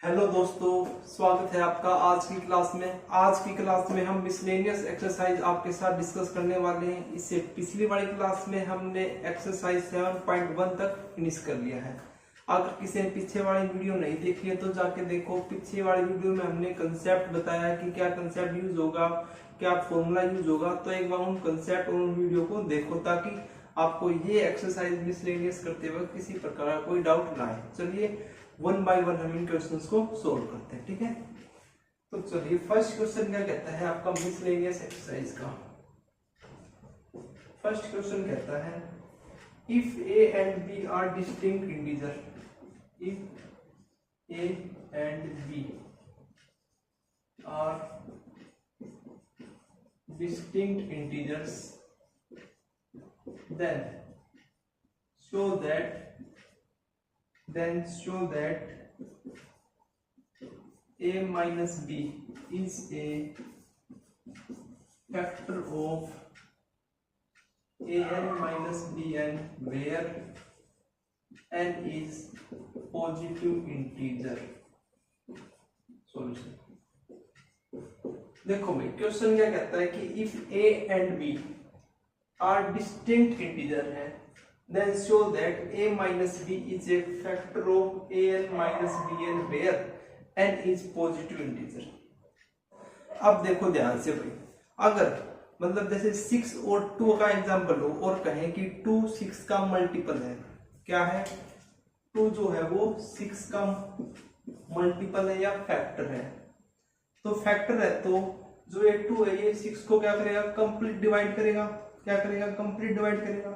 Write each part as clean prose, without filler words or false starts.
Hello दोस्तों, स्वागत है आपका आज की क्लास में। आज की क्लास में हम मिसलेनियस एक्सरसाइज आपके साथ डिस्कस करने वाले हैं। इससे पिछली वाली क्लास में हमने एक्सरसाइज 7.1 तक फिनिश कर लिया है। अगर किसी ने पीछे वाली वीडियो नहीं देखी है तो जाके देखो। पीछे वाली वीडियो में हमने कंसेप्ट बताया कि क्या कंसेप्ट यूज होगा, क्या फॉर्मूला यूज होगा। तो एक बार उन कंसेप्ट और उन वीडियो को देखो ताकि आपको ये एक्सरसाइज मिसलेनियस करते वक्त किसी प्रकार का कोई डाउट ना आए। चलिए वन बाय वन हम इन क्वेश्चंस को सोल्व करते हैं, ठीक है। तो चलिए फर्स्ट क्वेश्चन क्या कहता है आपका मिसलेनियस एक्सरसाइज का। फर्स्ट क्वेश्चन कहता है if A and B are distinct integer, if A and B are distinct integers then show that a minus b is a factor of an minus bn where n is positive integer। Solution देखो भाई, question क्या कहता है कि if a and b are distinct integer है then show that a minus b is a factor of an minus bn where n is positive integer। अब देखो ध्यान से भाई, अगर मतलब जैसे 6 और 2 का एग्जांपल हो और कहें कि 2 6 का मल्टीपल है। क्या है? 2 जो है वो 6 का मल्टीपल है या फैक्टर है। तो फैक्टर है तो जो ये 2 है ये 6 को क्या करेगा? कंप्लीट डिवाइड करेगा। क्या करेगा? कंप्लीट डिवाइड करेगा।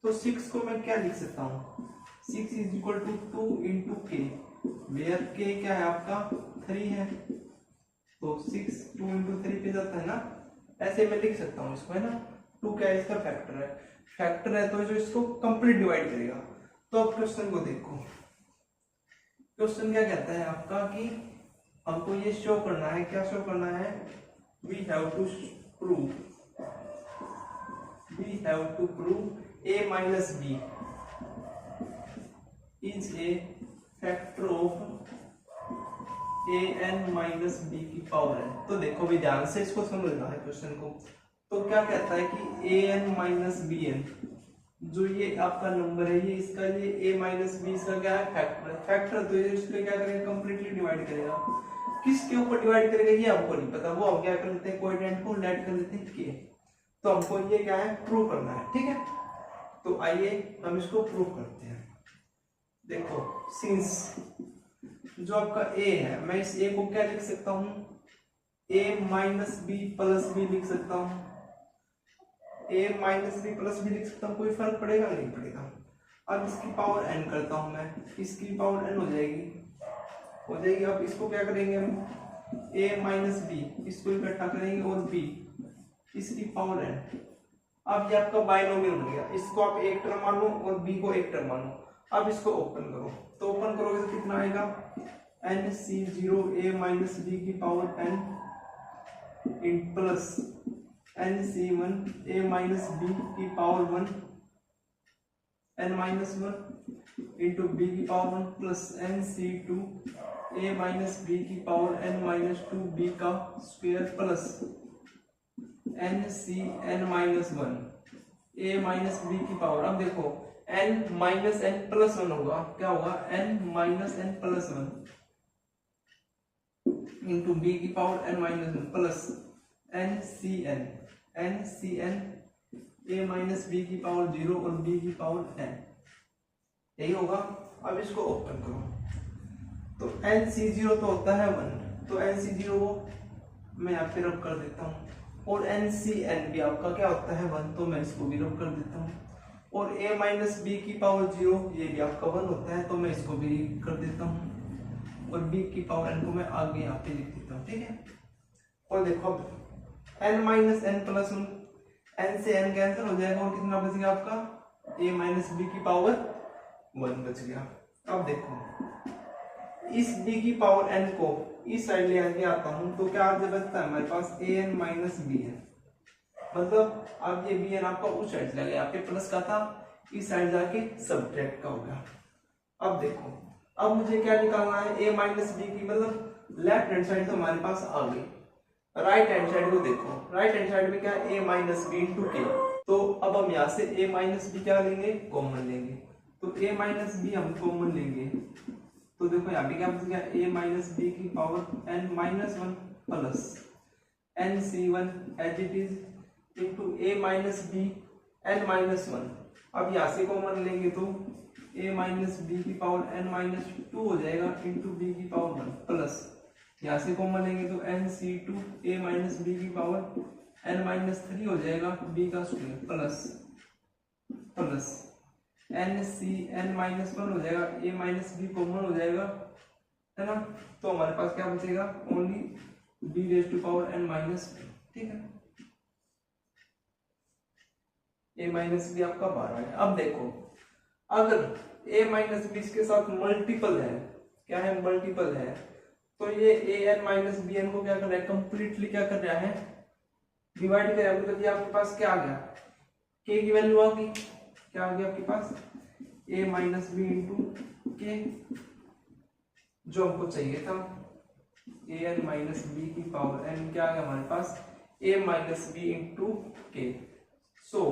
तो 6 को मैं क्या लिख सकता हूँ? 6 इज इक्वल टू 2 इंटू के, वेयर के क्या है आपका? 3 है। तो 6 2 इंटू 3 पे जाता है ना, ऐसे मैं लिख सकता हूँ इसको, है ना। 2 क्या है? इसका फैक्टर है। फैक्टर है तो जो इसको कंप्लीट डिवाइड करेगा। तो अब क्वेश्चन को देखो, क्वेश्चन क्या कहता है आपका कि हमको ये शो करना है। क्या शो करना है? We have to prove a minus b is a factor of a n minus b की पावर n। तो देखो भी ध्यान से इसको समझना है क्वेश्चन को। तो क्या कहता है कि a n minus b n जो ये आपका नंबर है, ये इसका ये a minus b इसका क्या है? फैक्टर है। फैक्टर तो ये इसको क्या करेगा? कंप्लीटली डिवाइड करेगा। किसके ऊपर डिवाइड करेगा ये हमको नहीं पता। वो हम क्या कर लेते हैं? कोएफिशिएंट को लेट कर लेते हैं k। तो हमको ये क्या है? प्रूव करना है, ठीक है। तो आइए हम इसको प्रूव करते हैं। देखो, सिंस जो आपका a है, मैं इस a को क्या लिख सकता हूं? a minus B plus B लिख सकता हूं। a minus B plus B लिख सकता हूं। कोई फर्क पड़ेगा? नहीं पड़ेगा। अब इसकी पावर n करता हूं मैं, इसकी पावर n हो जाएगी। अब इसको क्या करेंगे हम? a माइनस बी इसको इकट्ठा करेंगे और b इसकी पावर n। अब ये आपका बाइनोमियल बन गया। इसको आप एक टर्म मानो और b को एक टर्म मानो। अब इसको ओपन करो, तो ओपन करोगे तो कितना आएगा? nc0 a माइनस बी की power n in plus nc1 a minus B की power 1 n minus 1 into B की power 1 plus nc2 a minus B की पावर n माइनस 2 b का square plus n minus 1 a minus B की power. अब देखो n minus n plus 1 होगा। क्या होगा? n minus n plus 1 into B की power n minus 1 plus ncn a minus B की पावर 0 और b की पावर n। यही होगा। अब इसको ओपन करो तो nc0 तो होता है 1, तो nc0 को मैं यहाँ पे रब कर देता हूँ। और ncn भी आपका क्या होता है? 1, तो मैं इसको भी रब कर देता हूँ। और a माइनस बी की पावर 0 ये भी आपका 1 होता है, तो मैं इसको भी कर देता हूँ। और b की पावर n को मैं आगे यहाँ पे लिख देता हूँ, ठीक है। और देखो अब n minus n plus 1, n से n कैंसिल हो जाएगा और कितना बच गया आपका? a माइनस बी की पावर 1 बच गया। अब देखो इस b की पावर n को इस साइड ले आके आता हूं तो क्या आगे बचता है हमारे पास? an minus B N. मतलब अब ये bn आपका उस साइड चला गया, यहाँ पे प्लस का था, इस साइड जाके सब्ट्रैक्ट का हो गया। अब देखो, अब मुझे क्या निकालना है, a माइनस बी की, मतलब लेफ्ट हैंड साइड तो हमारे पास आ गई, राइट हैंड साइड को देखो, राइट हैंड साइड में क्या है, a माइनस बी इंटू के। तो अब हम यहाँ से a माइनस बी क्या लेंगे, कॉमन लेंगे, तो a माइनस बी हम कॉमन लेंगे, तो देखो यहाँ पे क्या बच गया, a माइनस बी की power n minus one plus N C one as it is into A minus B N minus one. अब यहाँ से कॉमन लेंगे तो a माइनस बी की पावर n माइनस टू हो जाएगा इंटू बी की पावर वन प्लस, यहाँ से कॉमन लेंगे तो N C two A minus B की पावर n माइनस थ्री हो जाएगा b का square plus plus N C N minus one हो जाएगा, a माइनस बी कॉमन हो जाएगा, है ना। तो हमारे पास क्या बचेगा, only b raise to power n minus, ठीक है। a माइनस बी आपका 12 है। अब देखो अगर a माइनस बी इसके साथ मल्टीपल है, क्या है, मल्टीपल है, तो ये a n minus B N को क्या कर रहा है, कंप्लीटली क्या कर रहा है, डिवाइड कर रहा है। मतलब ये आपके पास क्या आ गया, k की वैल्यू आ गई, क्या आ गया आपके पास, a minus B into K, जो हमको चाहिए था a n माइनस बी की पावर n, क्या आ गया हमारे पास, a minus B into K. So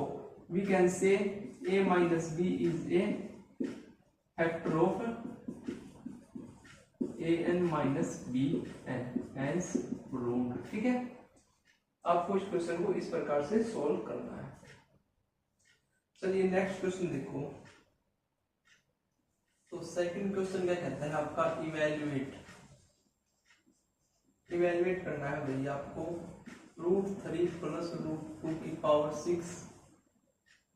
we can say a minus B is a factor of a n minus B N, hence proved, ठीक है। आपको इस क्वेश्चन को इस प्रकार से सॉल्व करना है। चलिए नेक्स्ट क्वेश्चन देखो। तो सेकंड क्वेश्चन क्या कहता है आपका, इवेल्युएट, इवेल्युएट करना है भैया आपको root three plus root two की power six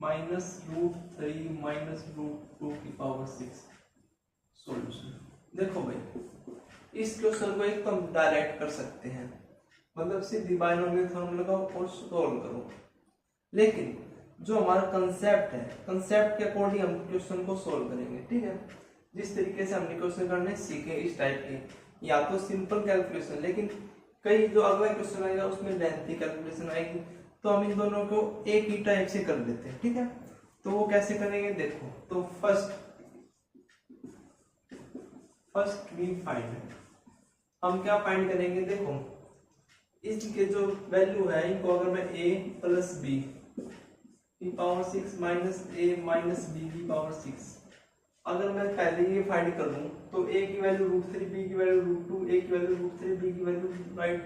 minus root three minus root two की पावर सिक्स। सॉल्यूशन देखो भाई, इस क्वेश्चन को एक तो हम डायरेक्ट कर सकते हैं, मतलब सीधी बायनोमियल थ्योरम लगाओ और सॉल्व करो, लेकिन जो हमारा कंसेप्ट है, कंसेप्ट के अकॉर्डिंग हम क्वेश्चन को सॉल्व करेंगे, ठीक है। जिस तरीके से हमने क्वेश्चन करने सीखे इस टाइप के, या तो सिंपल कैलकुलेशन, लेकिन कई जो अगला क्वेश्चन आएगा उसमें लेंथी कैलकुलेशन आएगी, तो हम इन दोनों को एक ही टाइप से कर लेते हैं, ठीक है। तो वो कैसे करेंगे देखो, तो फर्स्ट वी फाइंड, हम क्या फाइंड करेंगे, देखो इसके जो वैल्यू है इनको अगर मैं a प्लस बी की पावर सिक्स माइनस ए माइनस बी की पावर सिक्स, अगर मैं पहले ये फाइंड कर लूं तो a की वैल्यू रूट थ्री, बी की वैल्यू रूट टू, a की वैल्यू रूट थ्री, बी की वैल्यू राइट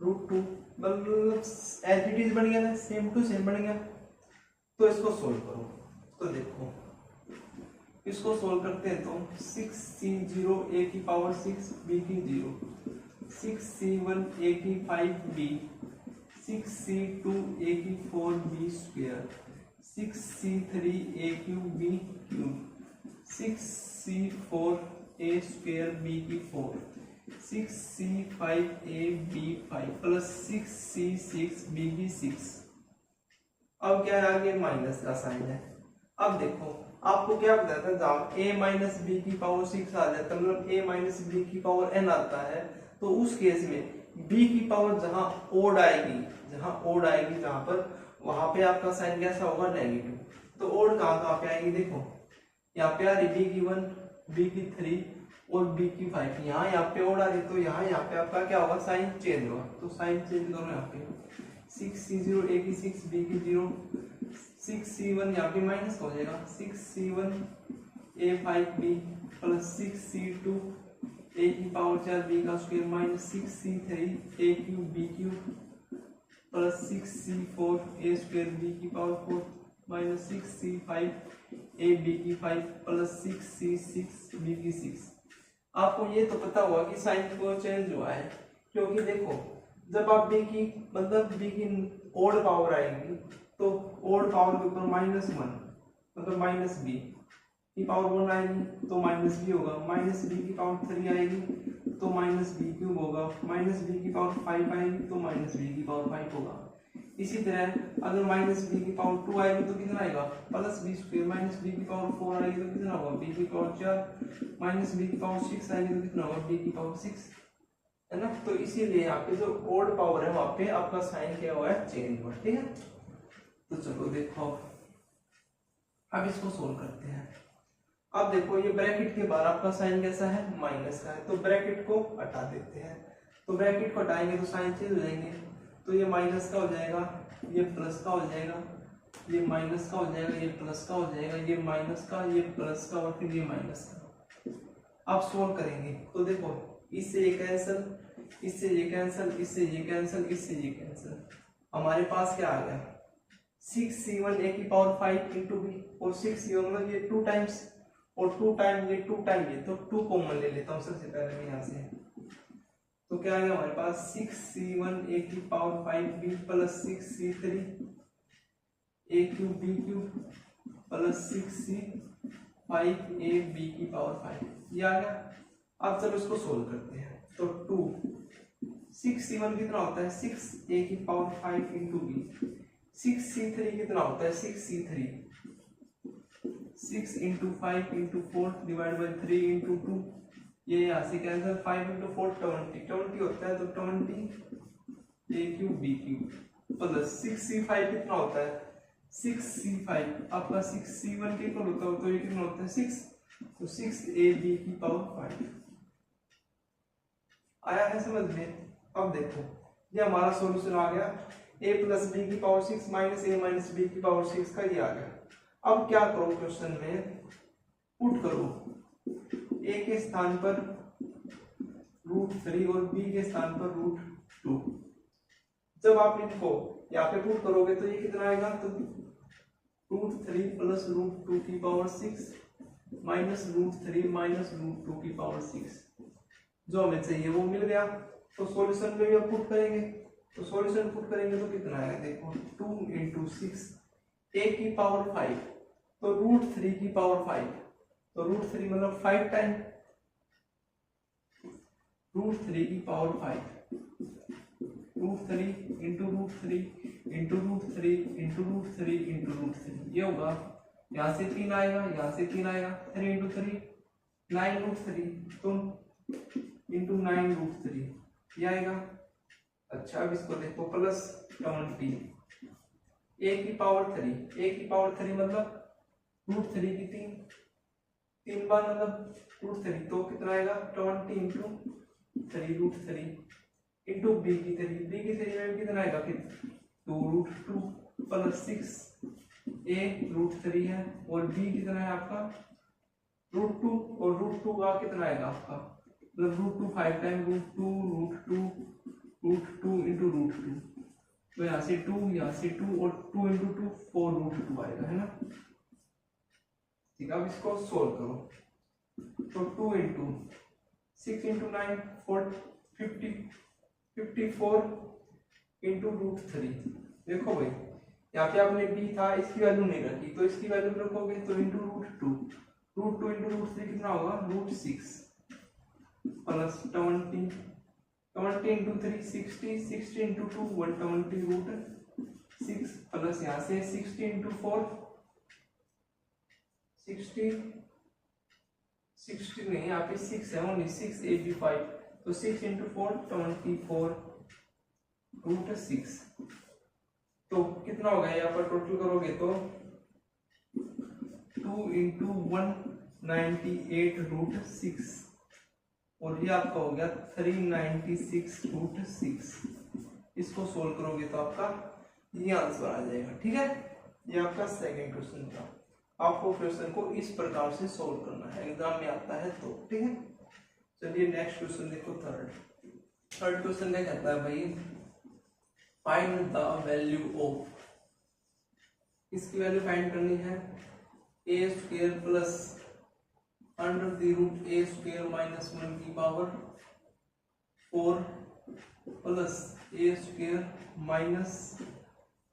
रूट टू, मतलब एज इट इज बन गया ना, सेम टू सेम बन गया। तो इसको सोल्व करो, तो देखो इसको सोल्व करते हैं तो सिक्स सी जीरो ए की पावर सिक्स बी की zero, six C one A की five B, six C two A की four B square, six C three A cube B cube, six C four A square B की four, six C five A B five plus six C six B की six. अब क्या है, आगे minus का sign है। अब देखो आपको क्या बताया था, जब a माइनस बी की पावर सिक्स आ जाता है, मतलब a माइनस बी की पावर n आता है, तो उस केस में b की पावर जहां ओड आएगी, जहां पर वहां पे आपका साइन कैसा होगा, नेगेटिव। तो ओड कहां पे आएगी, देखो यहाँ पे आ रही b की वन, b की थ्री और b की फाइव, यहाँ पे ओड आ रही, तो यहाँ पे आपका क्या होगा, साइन चेंज होगा। तो साइन चेंज करो, यहाँ पे सिक्स सी जीरो ए की सिक्स बी की जीरो, सिक्स सी वन यहाँ पे माइनस हो जाएगा, six C one A five B plus six C two A की पावर चार बी का square minus six C three A cube B cube plus six C four A square B की power four minus six C five A B की five plus six C six B की six. आपको ये तो पता होगा कि sign को चेंज हुआ है, क्योंकि देखो जब आप b की मतलब b की ओड पावर आएगी तो ओड पावर के ऊपर माइनस वन, मतलब माइनस बी की पावर वन आएगी तो माइनस बी होगा, माइनस बी की पावर थ्री आएगी तो माइनस बी क्यूब होगा, माइनस बी की पावर फाइव आएगी तो माइनस बी की पावर फाइव होगा। इसी तरह अगर माइनस बी की पावर टू आएगी तो कितना आएगा, plus B square, minus B की पावर फोर आएगी तो कितना होगा, बी की पावर चार, माइनस बी की पावर सिक्स आएगी तो कितना होगा, बी की पावर सिक्स, है ना। तो इसीलिए यहाँ पे जो ओड पावर है वहां पे आपका साइन क्या हुआ है, चेंज हुआ, ठीक है। तो चलो देखो अब इसको सोल्व करते हैं। अब देखो ये ब्रैकेट के बाहर आपका साइन कैसा है, माइनस का है, तो ब्रैकेट को हटा देते हैं। तो ब्रैकेट को हटाएंगे तो साइन चेंज हो जाएंगे, तो ये माइनस का हो जाएगा, ये प्लस का हो जाएगा, ये माइनस का हो जाएगा, ये प्लस का हो जाएगा, ये माइनस का, ये प्लस का और फिर ये माइनस का। अब सोल्व करेंगे तो देखो इससे ये कैंसिल, इससे ये कैंसिल, इससे ये कैंसिल, इससे ये कैंसिल, हमारे पास क्या आ गया 6c1 a की पावर 5 इंटू बी, और 6c1 मतलब ये 2 टाइम्स, और 2 टाइम ये 2 टाइम ये, तो 2 कॉमन ले लेता हूँ सबसे पहले मैं यहाँ से। तो क्या आ गया हमारे पास 6c1 a की power 5b plus 6c3 a cube b cube plus 6c5ab की पावर 5, ये आ गया। अब चलो इसको सोल्व करते हैं। तो 6c1 कितना होता है 6a की पावर 5 इंटू बी, 6c3 कितना होता है 6c3, 6 into 5 into 4 divide by 3 into 2, ये यहाँ से कैंसिल, 5 इंटू 4 20 होता है, तो 20 a cube b cube plus 6c5 कितना होता है 6c5 आपका 6c1 के इक्वल होता है, तो ये कितना होता है 6, तो 6ab की पावर 5 आया है समझ में। अब देखो ये हमारा सॉल्यूशन आ गया a प्लस बी की पावर 6 माइनस ए माइनस बी की पावर 6 का, ये आ गया। अब क्या करो क्वेश्चन में पुट करो, a के स्थान पर √3 और b के स्थान पर √2। जब आप इनको यहाँ पे पुट करोगे तो ये कितना आएगा, तो √3 प्लस √2 की पावर 6 माइनस √3 माइनस √2 की पावर 6, जो हमें चाहिए वो मिल गया। तो सॉल्यूशन में भी अब पुट करेंगे, तो सॉल्यूशन पुट करेंगे तो कितना आएगा देखो 2 इंटू 6 a की पावर 5, तो √3 की पावर 5, तो √3 मतलब 5 टाइम √3 की power 5, √3 into √3 into √3 into √3 into √3, ये होगा यहाँ से 3 आएगा, यहाँ से 3 आएगा, 3 इंटू 3 9√3, तो इंटू 9√3 ये आएगा। अच्छा अब इसको देखो प्लस 20 a की पावर 3, a की पावर 3 मतलब √3 की 3 बार मतलब √3, तो कितना आएगा 20 इंटू 3 √3 इंटू b की 3 में कितना आएगा फिर 2√2 प्लस 6 a √3 है, और b कितना है आपका √2, और √2 का कितना आएगा आपका मतलब √2 5 टाइम √2 इंटू √2, तो यहाँ से 2 यहाँ से 2 और 2 इंटू 2 4√2 आएगा, है ना। ठीक है अब इसको सोल्व करो, तो 2 इंटू 6 इंटू 9 54 इंटू √3। देखो भाई यहाँ पे आपने b था इसकी वैल्यू नहीं रखी, तो इसकी वैल्यू रखोगे तो इंटू √2 इंटू √3 कितना होगा √6 प्लस 20 इंटू 3 60 इंटू 2 120 √6 प्लस यहाँ से 60 इंटू 4 60 नहीं यहाँ पे 6 है ओनली 685, तो 6 इंटू 4 24 √6, तो कितना होगा यहाँ पर टोटल करोगे तो 2 इंटू 198 √6, और ये आपका हो गया 396 √6। इसको सोल्व करोगे तो आपका ये आंसर आ जाएगा। ठीक है, ये आपका सेकंड क्वेश्चन था। आपको क्वेश्चन को इस प्रकार से सोल्व करना है, एग्जाम में आता है तो। ठीक है, चलिए नेक्स्ट क्वेश्चन देखो। थर्ड क्वेश्चन क्या कहता है भाई, फाइंड द वैल्यू ऑफ, इसकी वैल्यू फाइंड करनी है a² प्लस √a² माइनस 1 की power 4 plus a² minus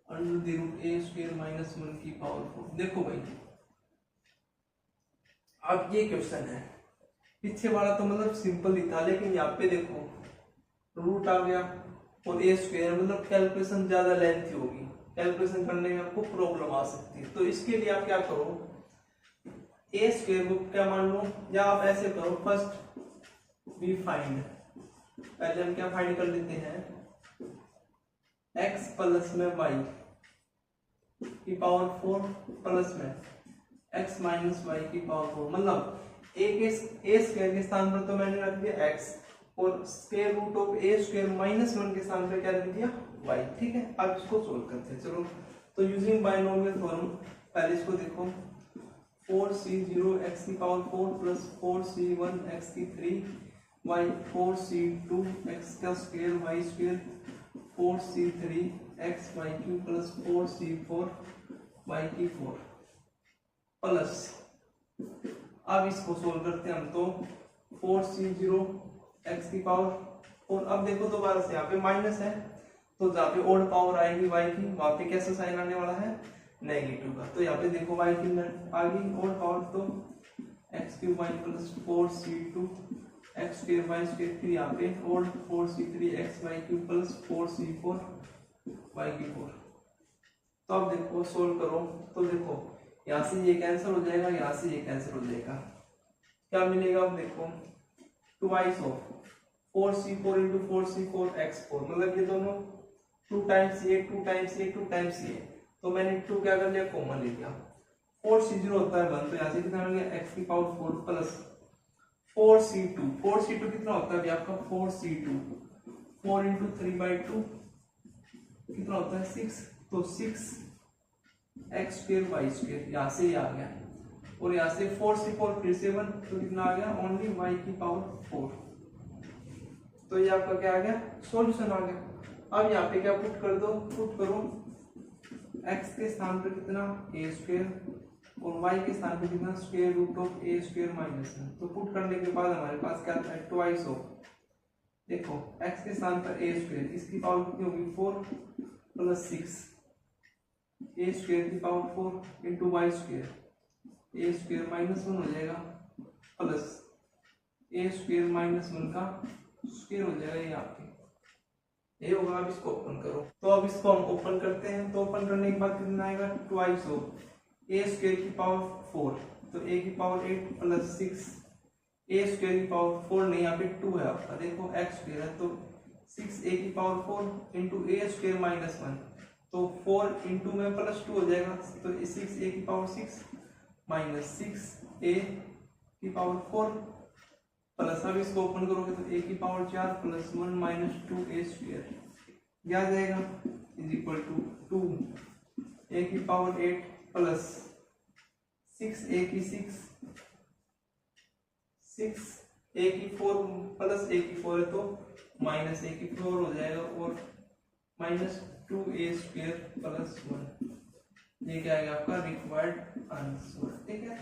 √a² minus 1 की पावर 4। देखो भाई अब ये क्वेश्चन है, पीछे वाला तो मतलब सिंपल ही था, लेकिन यहाँ पे देखो रूट आ गया और a² मतलब कैलकुलेशन ज्यादा लेंथी होगी, कैलकुलेशन करने में आपको प्रॉब्लम आ सकती है। तो इसके लिए आप क्या करो, a² को क्या मान लो, या आप ऐसे करो फर्स्ट वी फाइंड, पहले हम क्या फाइंड कर लेते हैं x प्लस में y की पावर 4 प्लस में x माइनस वाई की पावर 4, मतलब ए स्क्वायर के स्थान पर तो मैंने रख दिया x, और square root of A square minus 1 के स्थान पर क्या रख दिया y। ठीक है, अब इसको सोल्व करते हैं। चलो, तो यूजिंग बायनोमियल थ्योरम, पहले इसको देखो, 4c0 x की पावर 4 प्लस 4c1 x की 3 y 4c2 x का square y square 4c3 x y cube plus 4c4 y की 4 प्लस, अब इसको सोल्व करते हैं हम, तो 4c0 x की पावर 4, अब देखो दोबारा से यहाँ पे माइनस है, तो जहाँ पे ओड पावर आएगी y की, वहां पे कैसा साइन आने वाला है, नेगेटिव का। तो यहाँ पे देखो y की आ गई ओड पावर, तो x cube y plus 4c2 x square y square, फिर यहाँ पे odd 4c3 x y cube plus 4c4 y की 4। तो अब देखो सोल्व करो, तो देखो यहाँ से ये कैंसिल हो जाएगा, यहाँ से ये कैंसिल हो जाएगा, क्या मिलेगा, अब देखो twice of 4c4 into 4c4 x4, मतलब ये दोनों 2 टाइम्स ये 2 टाइम्स ये 2 टाइम्स ये, तो मैंने 2 क्या कर लिया, कॉमन ले लिया। 4c0 होता है 1, तो यहाँ से कितना मिल गया x की पावर 4 प्लस 4c2 कितना होता है अभी आपका, 4c2 4 इंटू 3/2 कितना होता है 6, तो 6 x स्क्वायर y स्क्वायर, यहाँ से ये आ गया, और यहाँ से 4c4 फिर से 1, तो कितना आ गया, ओनली y की पावर 4। तो ये आपका क्या आ गया, सॉल्यूशन आ गया। अब यहाँ पे क्या पुट कर दो, पुट करो x के स्थान पर कितना a स्क्वायर, और y के स्थान पर कितना square root of a square minus 1। तो पुट करने के बाद हमारे पास क्या आता है, ट्वाइस ऑफ, देखो x के स्थान पर a स्क्वायर, इसकी पावर कितनी होगी 4 प्लस 6 a स्क्वायर की power 4 into Y square, a square minus 1 हो जाएगा, प्लस a स्क्वायर माइनस 1 का स्क्वायर हो जाएगा, ये आपके ये होगा। अब इसको ओपन करो, तो अब इसको हम ओपन करते हैं, तो ओपन करने के बाद कितना आएगा, ट्वाइस ऑफ a स्क्वायर की पावर 4, तो a की पावर 8 प्लस 6 a स्क्वायर की पावर 4 नहीं, यहाँ पे 2 है आपका, देखो x स्क्वायर है, तो 6a की power 4 into a square minus 1, तो 4 इंटू में प्लस 2 हो जाएगा, तो 6a की पावर 6 माइनस 6a की पावर 4 प्लस, अब इसको ओपन करोगे तो a की power 4 plus 1 minus 2a square, क्या आ जाएगा, इज इक्वल टू 2a की पावर 8 प्लस 6a की 6a की 4 प्लस a की 4 है, तो माइनस a की 4 हो जाएगा, और माइनस 2a स्क्वायर प्लस 1, ये क्या आएगा आपका रिक्वायर्ड आंसर। ठीक है,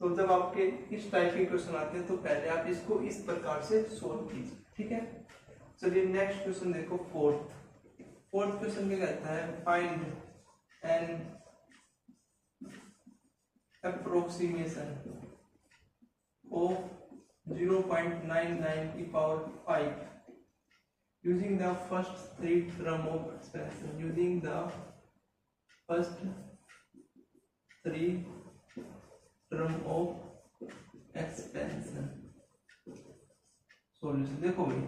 तो जब आपके इस टाइप के क्वेश्चन आते हैं तो पहले आप इसको इस प्रकार से सोल्व कीजिए। ठीक है, चलिए नेक्स्ट क्वेश्चन देखो, फोर्थ क्वेश्चन क्या कहता है, फाइंड एन अप्रोक्सीमेशन ऑफ 0.99 की power 5 using the first 3 term of expansion, using the first 3 term of expansion solution। देखो भाई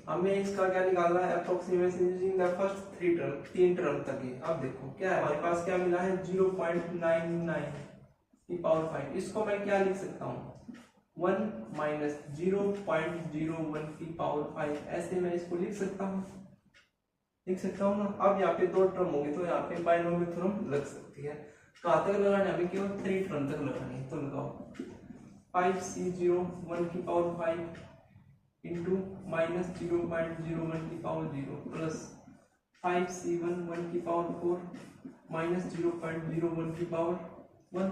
हमें इसका क्या निकालना है, approximation using the first 3 term तक ही। अब देखो क्या है हमारे पास, क्या मिला है 0.99 की पावर 5, इसको मैं क्या लिख सकता हूँ 1 माइनस 0.01 की पावर 5, ऐसे मैं इसको लिख सकता हूँ ना। अब यहाँ पे 2 टर्म होंगे तो यहाँ पे बायनोमियल थ्योरम लग सकती है। कहाँ तक लगाने, हमें केवल 3 टर्म तक लगानी है, तो लगाओ 5c0 1 की पावर 5 इंटू माइनस 0.01 की पावर 0 प्लस 5c1 1 की पावर 4 माइनस 0.01 की पावर 1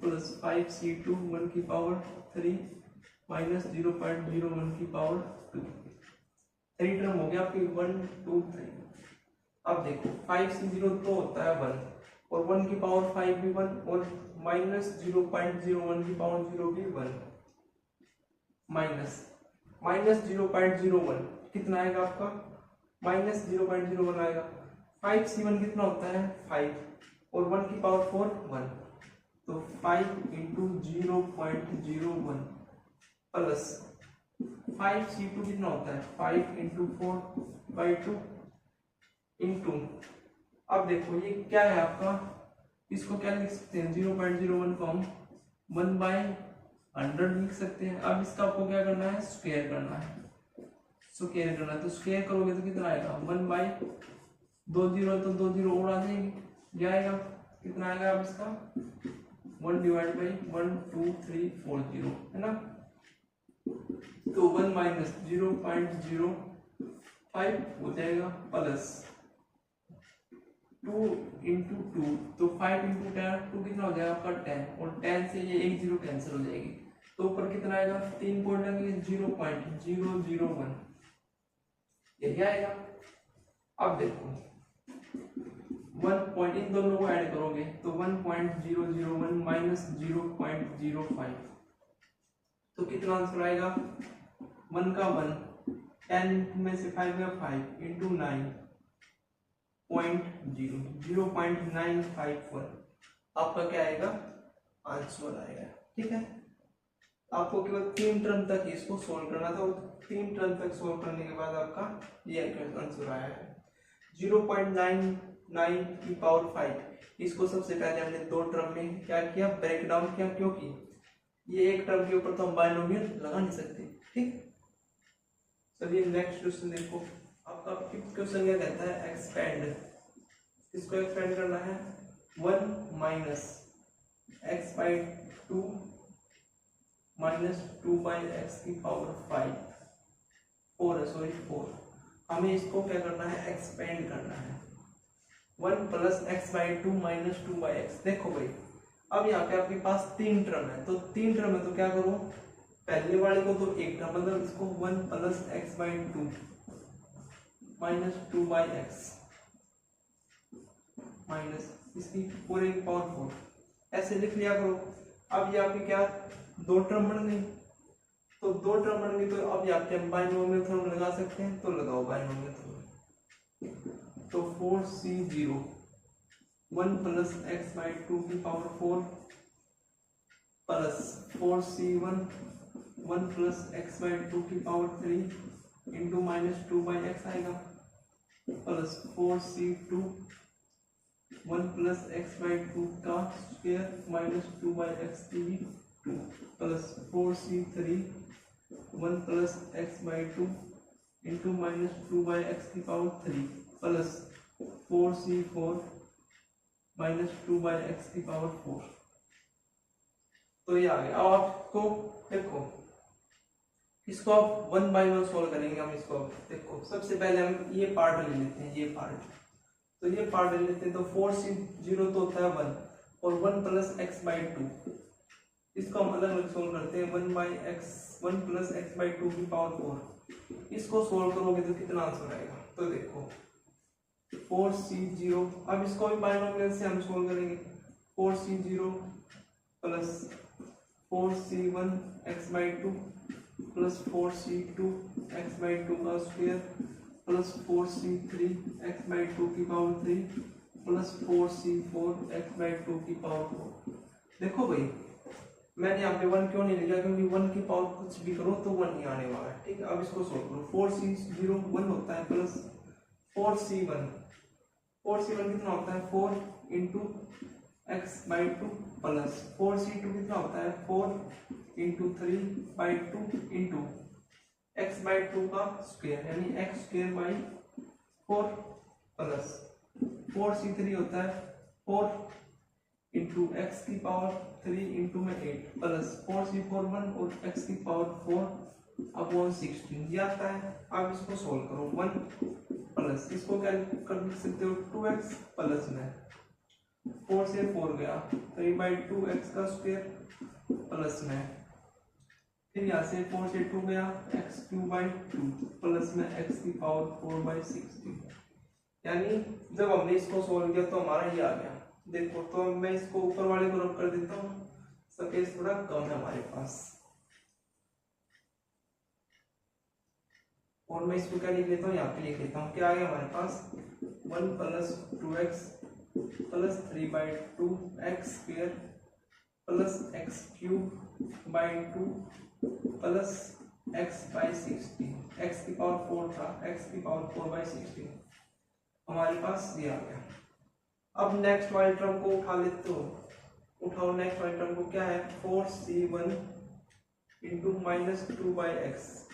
प्लस 5c2 1 की पावर 3 माइनस 0.01 की पावर 2। 3 टर्म हो गया आपकी 1 2 3। अब देखो 5c0 तो होता है 1, और 1 की पावर 5 भी 1, और माइनस 0.01 की पावर 0 भी 1, माइनस 0.01 कितना आएगा आपका, माइनस 0.01 आएगा। 5c1 कितना होता है 5, और 1 की पावर 4 1, तो 5 इंटू 0.01 प्लस 5c2 कितना होता है 5 इंटू 4/2 इंटू, अब देखो ये क्या है आपका इसको क्या लिख सकते हैं 0.01 को हम 1/100 लिख सकते हैं। अब इसका आपको क्या करना है, स्क्वायर करना है। स्क्वायर करना है तो स्क्वायर करोगे तो कितना आएगा 1/2 जीरो, तो 2 जीरो और आ जाएगी, क्या आएगा, कितना आएगा अब इसका 1 डिवाइड बाई 12340 है ना। तो 1 माइनस 0.05 हो जाएगा प्लस 2 इंटू 2, तो 5 इंटू 10 2 कितना हो जाएगा आपका 10, और 10 से ये 1 जीरो कैंसिल हो जाएगी, तो ऊपर कितना आएगा 3 पॉइंट लगेंगे 0.001, यही आएगा। अब देखो 1 पॉइंट इन दोनों को ऐड करोगे तो 1.001 माइनस 0.05, तो कितना आंसर आएगा 1 का 1, 10 में से 5 गया 5 इंटू 9.0 0.951 आपका क्या आएगा आंसर आएगा। ठीक है, आपको केवल 3 टर्म तक इसको सोल्व करना था, 3 टर्म तक सोल्व करने के बाद आपका ये आंसर आया है 0.99 की पावर 5। इसको सबसे पहले हमने 2 टर्म में क्या किया, ब्रेक डाउन किया, क्योंकि ये एक टर्म के ऊपर तो हम बाइनोमियल लगा नहीं सकते। ठीक, चलिए नेक्स्ट क्वेश्चन देखो, आपका 5th क्वेश्चन क्या कहता है, एक्सपेंड, इसको एक्सपेंड करना है 1 minus x by 2 minus 2 by X की पावर 4, हमें इसको क्या करना है, एक्सपेंड करना है 1 plus X by 2 minus 2 by x. देखो भाई अब यहाँ पे आपके पास 3 टर्म है, तो 3 टर्म है तो क्या करो, पहले वाले को तो एक टर्म, मतलब इसको 1 plus X by 2 minus 2 by x minus इसकी पूरे की पावर 4 ऐसे लिख लिया करो। अब ये आपकी क्या 2 टर्म बन गई, तो 2 टर्म बन गई, तो अब यहाँ पे हम बाइनोमियल थ्योरम लगा सकते हैं, तो लगाओ बाइनोमियल थ्योरम। तो 4C0 1 प्लस एक्स बाई 2 की power 4 plus 4C1 1 plus X by 2 की power 3 into minus 2 by X आएगा, plus 4C2 1 plus X by 2 का स्क्वायर माइनस 2 बाई एक्स की 2 plus 4C3 1 plus X by 2 into minus 2 by X की power 3 plus 4C4 minus 2 by X की power 4। तो ये आ गया। अब आपको देखो इसको आप 1 बाई 1 सोल्व करेंगे हम इसको। देखो सबसे पहले हम ये पार्ट ले लेते हैं, ये पार्ट, तो ये पार्ट ले लेते हैं। तो 4C0 तो होता है 1 और 1 प्लस एक्स बाई 2, इसको हम अलग अलग सोल्व करते हैं 1 प्लस एक्स बाई 2 की पावर 4। इसको सोल्व करोगे तो कितना आंसर आएगा, तो देखो 4C0, अब इसको भी बाइनोमियल से हम सोल्व करेंगे 4C0 plus 4C1 x by 2 plus 4C2 x by 2 का square plus 4C3 x by 2 की power 3 plus 4C4 x by 2 की पावर 4। देखो भाई मैंने यहाँ पे 1 क्यों नहीं लिखा, क्योंकि 1 की पावर कुछ भी करो तो 1 ही आने वाला है। ठीक है, अब इसको सोल्व करो। 4C0 1 होता है प्लस 4C1 कितना होता है 4 into x by 2 plus 4C2 कितना होता है 4 into 3 by 2 into x by 2 का स्क्वायर यानी x square by 4 plus 4C3 होता है 4 इंटू एक्स की पावर 3 इंटू में 8 प्लस 4C4 1 और एक्स की पावर 4 अपॉन 16 ये आता है। अब इसको सोल्व करो 1 प्लस इसको क्या कर सकते हो 2x प्लस में 4 से 4 गया 3 बाई 2 एक्स का स्क्वायर प्लस में फिर यहाँ से 4 से 2 गया एक्स क्यूब बाई 2 प्लस में एक्स की पावर 4 बाई 16। यानी जब हमने इसको सोल्व किया तो हमारा ये आ गया। देखो तो मैं इसको ऊपर वाले को रब कर देता हूँ, स्पेस थोड़ा कम है हमारे पास, और मैं इसको क्या लिख लेता हूँ यहाँ पे लिख लेता हूँ। क्या आ गया हमारे पास 1 plus 2x plus 3 by 2 x square plus x cube by 2 plus X by 16, x की पावर 4 था, एक्स की पावर 4 बाई 16 हमारे पास ये आ गया। अब नेक्स्ट वाले टर्म को उठा लेते हो, उठाओ नेक्स्ट वाले टर्म को, क्या है 4c1 into minus 2/x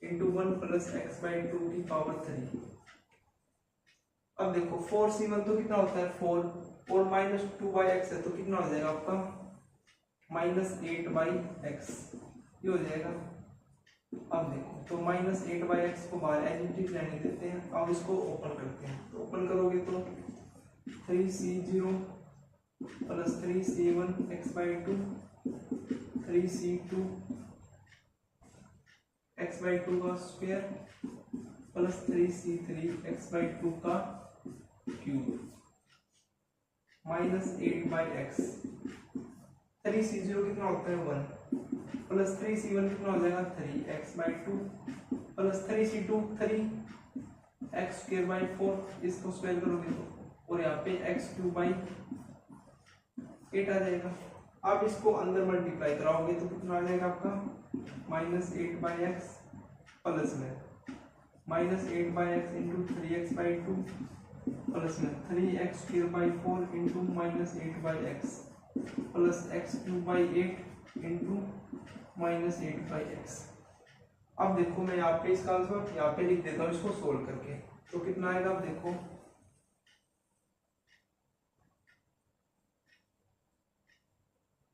into 1 plus x/2 की पावर 3। अब देखो 4c1 तो कितना होता है 4 और माइनस 2/x है तो कितना हो जाएगा आपका -8/x, ये हो जाएगा। अब देखो तो -8/x को बाहर एडिटिव रहने देते हैं। अब इसको ओपन करते हैं, तो ओपन करोगे तो 3c0 plus 3c1 x/2 3c2 x/2 का स्क्वायर प्लस 3c3 x/2 का क्यूब -8/x। 3c0 कितना होता है 1 प्लस 3c1 कितना हो जाएगा 3x/2 प्लस 3c2 3x²/4, इसको स्क्वायर करोगे तो, और यहाँ पे x3/8 आ जाएगा। आप इसको अंदर मल्टीप्लाई कराओगे तो कितना आ जाएगा आपका -8/x प्लस में -8/x इंटू 3x/2 प्लस में 3x²/4 into -8/x plus x3/8 into -8/x। अब देखो मैं यहाँ पे इसका आंसर यहाँ पे लिख देता हूँ इसको सोल्व करके, तो कितना आएगा अब देखो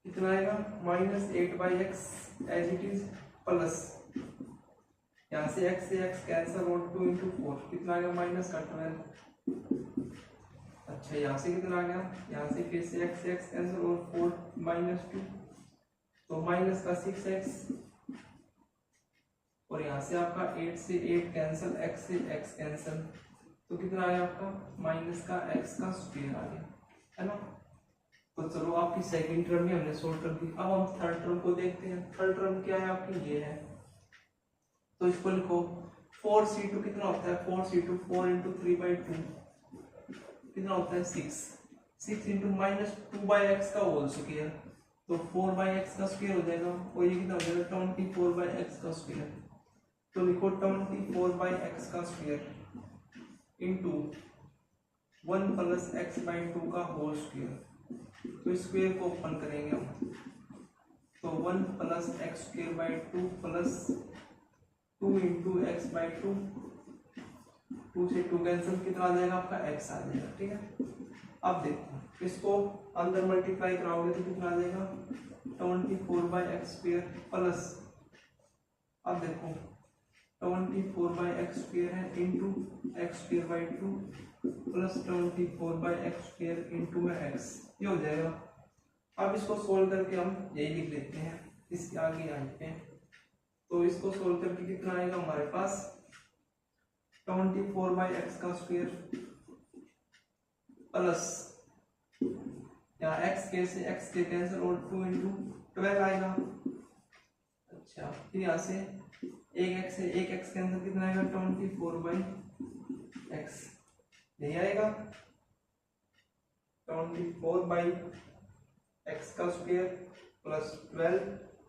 कितना आएगा -8/x as it is plus यहाँ से x कैंसिल और 2 इंटू 4 कितना आएगा -12। अच्छा यहाँ से कितना आ गया, यहाँ से फिर से x कैंसिल और 4 -2 तो माइनस का 6x, और यहाँ से आपका 8 से 8 कैंसिल, x से x कैंसिल, तो कितना आया आपका माइनस का x का स्क्वायर आ गया, है ना। तो चलो आपकी सेकंड टर्म भी हमने सोल्व कर दी। अब हम थर्ड टर्म को देखते हैं। थर्ड टर्म क्या है आपकी, ये है, तो इसको लिखो 4c2 कितना होता है 4c2 4 इंटू 3/2 कितना होता है 6 इंटू -2/x का होल स्क्वायर, तो 4/x का स्क्वायर हो जाएगा, और ये कितना हो जाएगा 24/x का स्क्वायर, तो लिखो 24/x का स्क्वायर इंटू 1 प्लस x/2 का होल स्क्वायर। तो स्क्वायर को ओपन करेंगे हम, तो 1 plus x²/2 plus 2 into x/2, 2 से 2 कैंसिल, कितना आ जाएगा आपका x आ जाएगा, ठीक है। अब देखो इसको अंदर मल्टीप्लाई कराओगे तो कितना आ जाएगा 24/x² प्लस, अब देखो 24/x² है into x²/2 plus 24/x² into में x, ये हो जाएगा। अब इसको सोल्व करके हम यही लिख लेते हैं, इसके आगे आते हैं, तो इसको सोल्व करके कितना आएगा हमारे पास 24/x का स्क्वायर प्लस यहाँ x के कैंसिल और 2 इंटू 12 आएगा। अच्छा फिर यहाँ से एक x कैंसिल, कितना आएगा 24/x, यही आएगा 24/x का स्क्वायर प्लस 12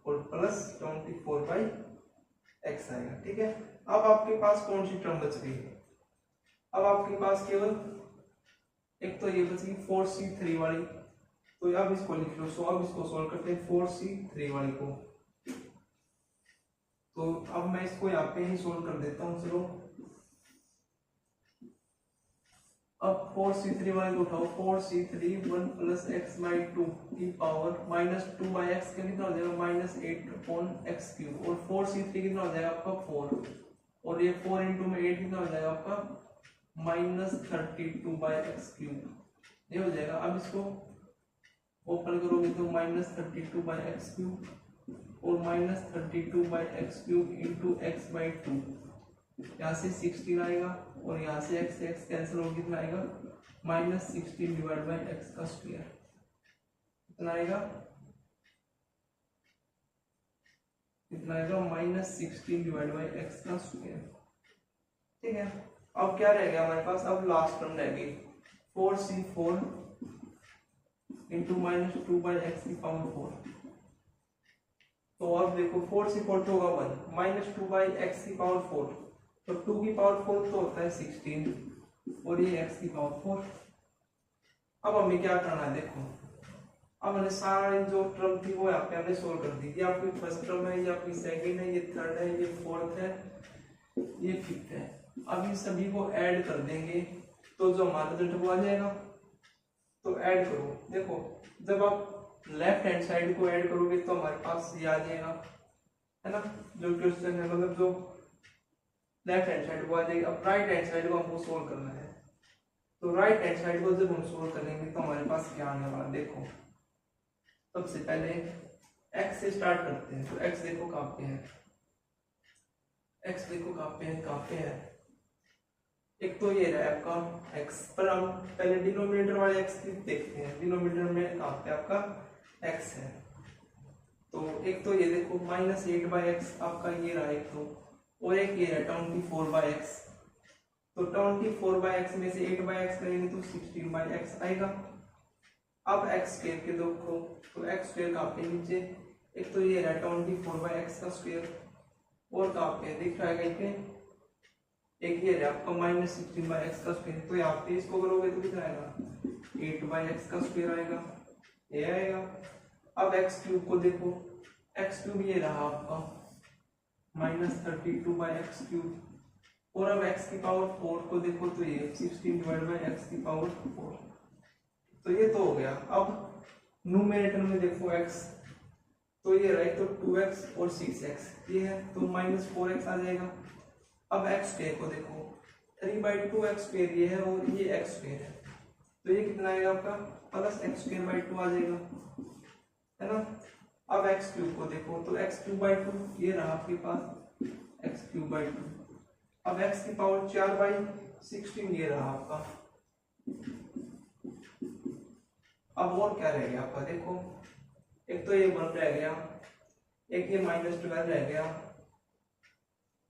और प्लस 24/x आएगा, ठीक है। अब आपके पास कौन सी टर्म बच गई, अब आपके पास केवल एक तो ये बच गई 4c3 वाली, तो अब इसको लिख लो। सो अब इसको सॉल्व करते हैं 4c3 वाली को, तो अब मैं इसको यहाँ पे ही सोल्व कर देता हूँ। चलो अब 4c3 वाले को उठाओ, 4c3 1 प्लस x/2 की पावर -2/x का कितना हो जाएगा -8/x3, और 4c3 कितना हो जाएगा आपका 4, और ये 4 इंटू में 8 कितना हो जाएगा आपका -32/x3, ये हो जाएगा। अब इसको ओपन करोगे तो -32/x3 और -32/x3 इंटू x/2, यहाँ से 16 आएगा, और यहाँ से x कैंसिल हो, कितना आएगा -16/x का स्क्वायर, कितना आएगा -16/x का स्क्वायर, ठीक है। अब क्या रह गया हमारे पास, अब लास्ट टर्म रह गई 4c4 इंटू -2/x की पावर 4, तो अब देखो 4c4 तो होगा 1 -2/x की पावर 4, तो 2 की पावर 4 तो होता है 16, और ये x की पावर 4, अब हमें क्या करना है, देखो अब हमने सारी जो टर्म थी वो यहाँ पे हमने सोल्व कर दी। ये आपकी फर्स्ट टर्म है, ये आपकी सेकंड है, ये थर्ड है, ये फोर्थ है, ये फिफ्थ है। अब इन सभी को ऐड कर देंगे तो जो हमारा रिजल्ट वो आ जाएगा। तो ऐड करो, देखो जब आप लेफ्ट हैंड साइड को ऐड करोगे तो हमारे पास ये आ जाएगा, है ना। जो क्वेश्चन है मतलब जो लेफ्ट हैंड साइड को आ जाएगी। अब राइट हैंड साइड को हमको सोल्व करना है। तो राइट हैंड साइड को जब हम सोल्व करेंगे तो हमारे पास क्या आने वाला, देखो सबसे पहले x से स्टार्ट करते हैं। तो x देखो कहाँ पे है, x देखो कहाँ पे है, कहाँ पे है। एक तो ये रहा आपका x, पर हम पहले डिनोमिनेटर वाले x की देखते हैं। डिनोमिनेटर में कहाँ पे आपका x है। तो एक तो ये देखो -8/x आपका ये रहा एक तो, और एक ये रहा 24/x। तो 24/x में से 8/x करेंगे तो 16/x आएगा। अब x स्क्वायर के देखो तो x स्क्वायर कहाँ पे नीचे, एक तो ये रहा 24/x का स्क्वायर, और कहाँ पे दिख रहा है कहीं पे, एक ये रहा आपका -16/x का स्क्वायर। तो यहाँ पे इसको करोगे तो कितना आएगा, 8/x का स्क्वायर आएगा, ये आएगा। अब x क्यूब को देखो, x क्यूब ये रहा आपका -32/x क्यूब, और अब x की पावर 4 को देखो तो ये 16/x की पावर 4। तो ये तो हो गया। अब न्यूमरेटर में देखो x, तो ये रहा तो 2x और 6x ये है, तो -4x आ जाएगा। अब x स्क्वायर को देखो, 3/2x स्क्वायर ये है और ये x स्क्वायर है, तो ये कितना आएगा आपका +x²/2 आ जाएगा, है ना। अब x क्यूब को देखो तो x³/2 ये रहा आपके पास x³/2। अब x की पावर 4/16 ये रहा आपका। अब और क्या रह गया आपका, देखो एक तो ये 1 रह गया, एक ये -12 रह गया,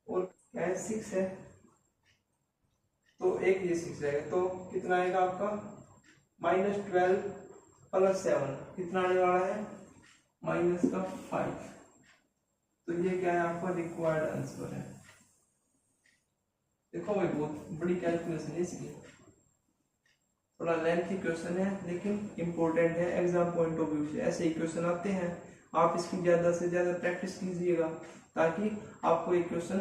और क्या है 6 है, तो एक ये 6 रह गया। तो कितना आएगा आपका -12 + 7 कितना आने वाला है -5। तो ये क्या है आपका रिक्वायर्ड आंसर है। देखो भाई बहुत बड़ी कैलकुलेशन है इसकी, थोड़ा लेंथी क्वेश्चन है लेकिन इम्पोर्टेंट है एग्जाम पॉइंट ऑफ व्यू से। ऐसे ही क्वेश्चन आते हैं, आप इसकी ज्यादा से ज्यादा प्रैक्टिस कीजिएगा ताकि आपको एक क्वेश्चन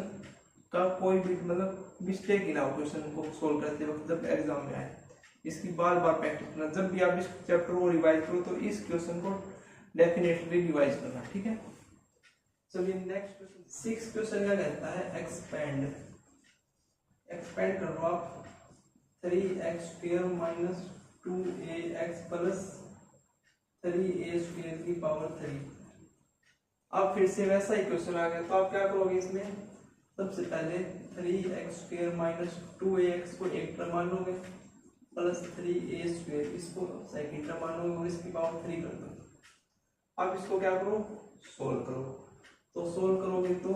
का कोई भी मतलब मिस्टेक ही ना हो क्वेश्चन को सोल्व करते वक्त जब एग्जाम में आए। इसकी बार बार प्रैक्टिस करना, जब भी आप इस चैप्टर को रिवाइज करो तो इस क्वेश्चन को डेफिनेटली रिवाइज करना, ठीक है। चलिए नेक्स्ट क्वेश्चन, 6 क्वेश्चन का कहता है एक्सपेंड कर लो आप 3x² - 2ax + 3a² की पावर 3। अब फिर से वैसा ही क्वेश्चन आ गया, तो आप क्या करोगे इसमें, सबसे पहले 3x² - 2ax को एक टर्म मान लोगे प्लस 3a² इसको सेकंड टर्म मान लोगे और इसकी पावर 3 कर दो। अब इसको क्या करो, सोल्व करो। तो सोल्व करोगे तो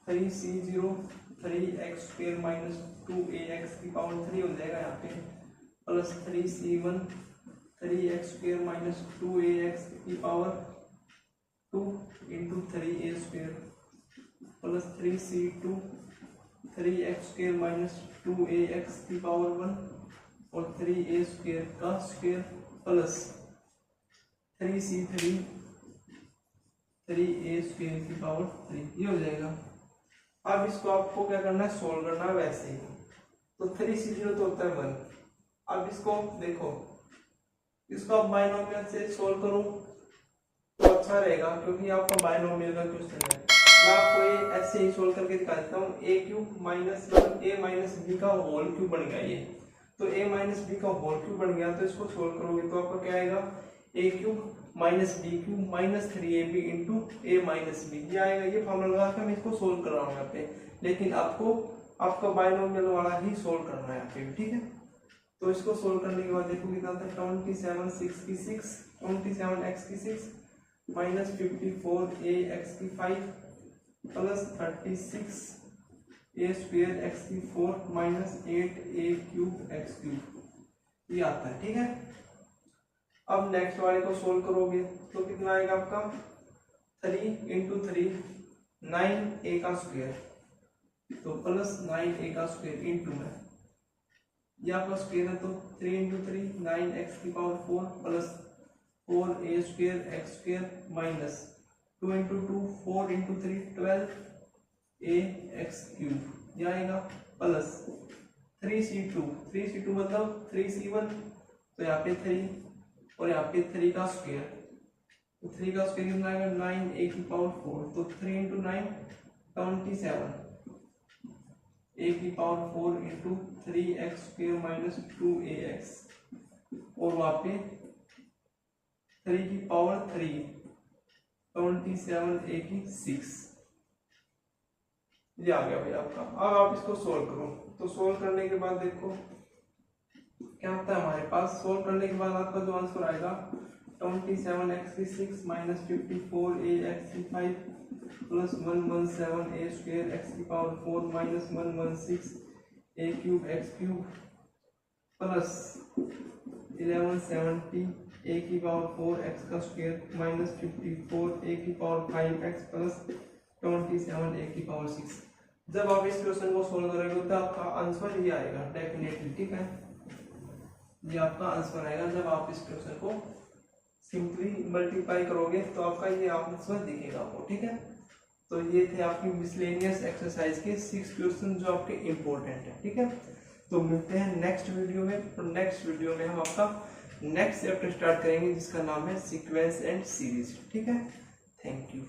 3c0 3x² - 2ax की पावर 3 हो जाएगा यहाँ पे, प्लस 3c1 3x² - 2ax की power 2 × 3a² plus 3c2 3x² - 2ax की पावर 1 और 3a² का स्क्वायर प्लस 3c3 3a² की पावर 3, ये हो जाएगा। अब इसको आपको क्या करना है, सोल्व करना है वैसे ही। तो 3c0 तो होता है 1। अब इसको देखो, इसको आप बाइनोमियल से सोल्व करो तो अच्छा रहेगा क्योंकि आपका बाइनोमियल का क्वेश्चन है। मैं आपको ये ऐसे ही सोल्व करके दिखा देता हूँ। a³ - 1 a - b का होल क्यूब बन गया ये, तो a - b का होल क्यूब बन गया। तो इसको सोल्व करोगे तो आपका क्या आएगा, a³ - b³ - 3ab × a - b ये आएगा। ये फॉर्मूला लगा के मैं इसको सोल्व कर रहा हूँ यहाँ पे, लेकिन आपको आपका बाइनोमियल वाला ही सोल्व करना है यहाँ पे, ठीक है। तो इसको सोल्व करने के बाद देखो कितना था, 27 की 6 27x की 6 -54ax की 5 प्लस 36a² x की 4 -8a³ x³ ये आता है, ठीक है। अब नेक्स्ट वाले को सोल्व करोगे तो कितना आएगा आपका 3 × 3 9a² तो प्लस 9a² इंटू में ये आपका स्क्वायर है, तो 3 इंटू 3 9x की power 4 plus 4a square x square minus 2 into 2 4 into 3 12 ax cube, यह आएगा प्लस 3c2 मतलब 3c1, तो यहाँ पे 3 और यहाँ पे 3 का स्क्वायर, तो 3 का स्क्वायर कितना आएगा 9a की पावर 4, तो 3 इंटू 9 27 a की power 4 into 3x square minus 2ax, और वहाँ पे 3 की पावर 3 27 a की 6, ये आ गया भाई आपका। अब आप इसको सोल्व करो, तो सोल्व करने के बाद देखो क्या आता है हमारे पास। सोल्व करने के बाद आपका जो आंसर आएगा 27x की 6 माइनस 54ax की 5 प्लस 117a स्क्वायर x की power 4 minus 116a cube x cube plus 1170a की पावर 4 x का स्क्वायर माइनस 54a की पावर 5x प्लस 27a की पावर 6। जब आप इस क्वेश्चन को सोल्व करोगे तो आपका आंसर ये आएगा डेफिनेटली, ठीक है, ये आपका आंसर आएगा। जब आप इस क्वेश्चन को सिंपली मल्टीप्लाई करोगे तो आपका ये आंसर दिखेगा आपको, ठीक है। तो ये थे आपकी मिसलेनियस एक्सरसाइज के 6 क्वेश्चन जो आपके इम्पोर्टेंट है, ठीक है। तो मिलते हैं नेक्स्ट वीडियो में, और नेक्स्ट वीडियो में हम आपका नेक्स्ट चैप्टर स्टार्ट करेंगे जिसका नाम है सीक्वेंस एंड सीरीज, ठीक है। Thank you.